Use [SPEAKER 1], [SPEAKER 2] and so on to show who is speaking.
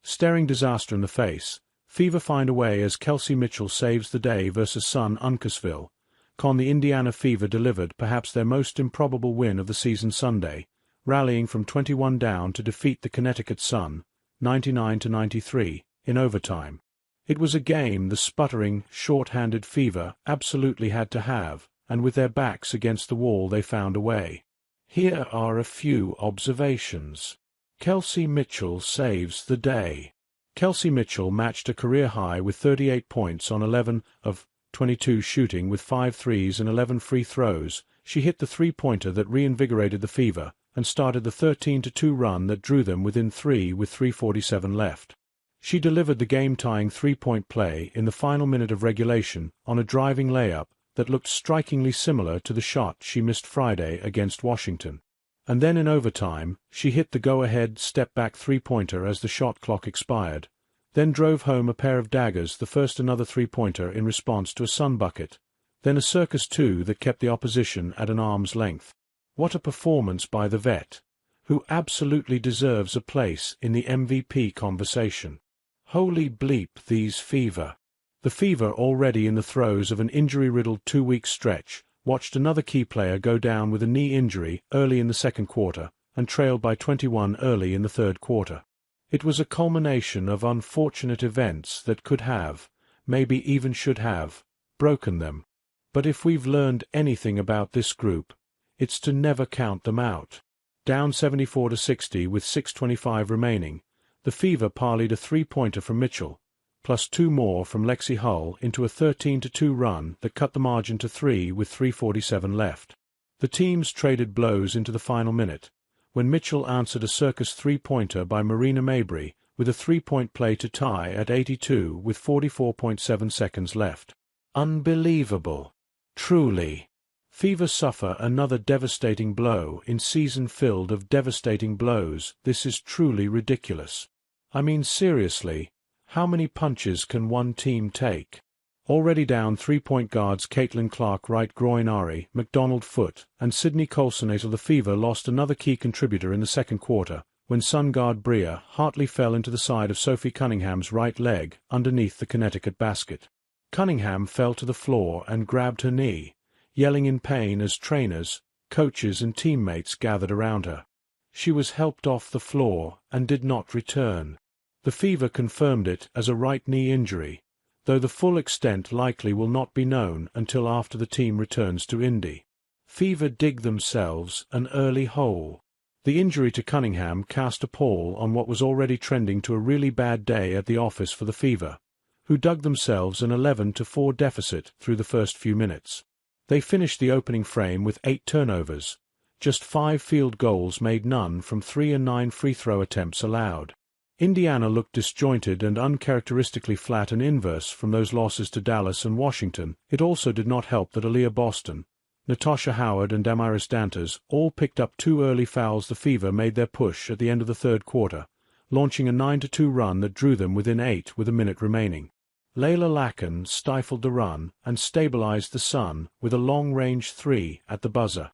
[SPEAKER 1] Staring disaster in the face, Fever find a way as Kelsey Mitchell saves the day versus Sun Uncasville. The Indiana Fever delivered perhaps their most improbable win of the season Sunday, rallying from 21 down to defeat the Connecticut Sun, 99-93, in overtime. It was a game the sputtering, short-handed Fever absolutely had to have, and with their backs against the wall they found a way. Here are a few observations. Kelsey Mitchell saves the day. Kelsey Mitchell matched a career high with 38 points on 11 of 22 shooting with 5 threes and 11 free throws. She hit the three-pointer that reinvigorated the Fever and started the 13-2 run that drew them within 3 with 3:47 left. She delivered the game-tying three-point play in the final minute of regulation on a driving layup that looked strikingly similar to the shot she missed Friday against Washington. And then in overtime, she hit the go-ahead step-back three-pointer as the shot clock expired, then drove home a pair of daggers, the first another three-pointer in response to a Sun bucket, then a circus two that kept the opposition at an arm's length. What a performance by the vet, who absolutely deserves a place in the MVP conversation. Holy bleep, these Fever. The Fever, already in the throes of an injury-riddled 2-week stretch, watched another key player go down with a knee injury early in the second quarter, and trailed by 21 early in the third quarter. It was a culmination of unfortunate events that could have, maybe even should have, broken them. But if we've learned anything about this group, it's to never count them out. Down 74-60 with 6:25 remaining, the Fever parlayed a three-pointer from Mitchell, plus 2 more from Lexi Hull into a 13-2 run that cut the margin to 3 with 3:47 left. The teams traded blows into the final minute, when Mitchell answered a circus three-pointer by Marina Mabrey with a three-point play to tie at 82 with 44.7 seconds left. Unbelievable. Truly. Fever suffer another devastating blow in season filled of devastating blows. This is truly ridiculous. I mean seriously. How many punches can one team take? Already down three-point guards Caitlin Clark right groin Ari, McDonald foot, and Sydney Colsonator. The Fever lost another key contributor in the second quarter, when Sun guard Bria Hartley fell into the side of Sophie Cunningham's right leg underneath the Connecticut basket. Cunningham fell to the floor and grabbed her knee, yelling in pain as trainers, coaches and teammates gathered around her. She was helped off the floor and did not return. The Fever confirmed it as a right knee injury, though the full extent likely will not be known until after the team returns to Indy. Fever dig themselves an early hole. The injury to Cunningham cast a pall on what was already trending to a really bad day at the office for the Fever, who dug themselves an 11-4 deficit through the first few minutes. They finished the opening frame with 8 turnovers, just 5 field goals made, none from 3 and 9 free throw attempts allowed. Indiana looked disjointed and uncharacteristically flat and inverse from those losses to Dallas and Washington. It also did not help that Aaliyah Boston, Natasha Howard and Damaris Dantas all picked up 2 early fouls. The Fever made their push at the end of the third quarter, launching a 9-2 run that drew them within 8 with a minute remaining. Layla Lacken stifled the run and stabilized the Sun with a long-range 3 at the buzzer.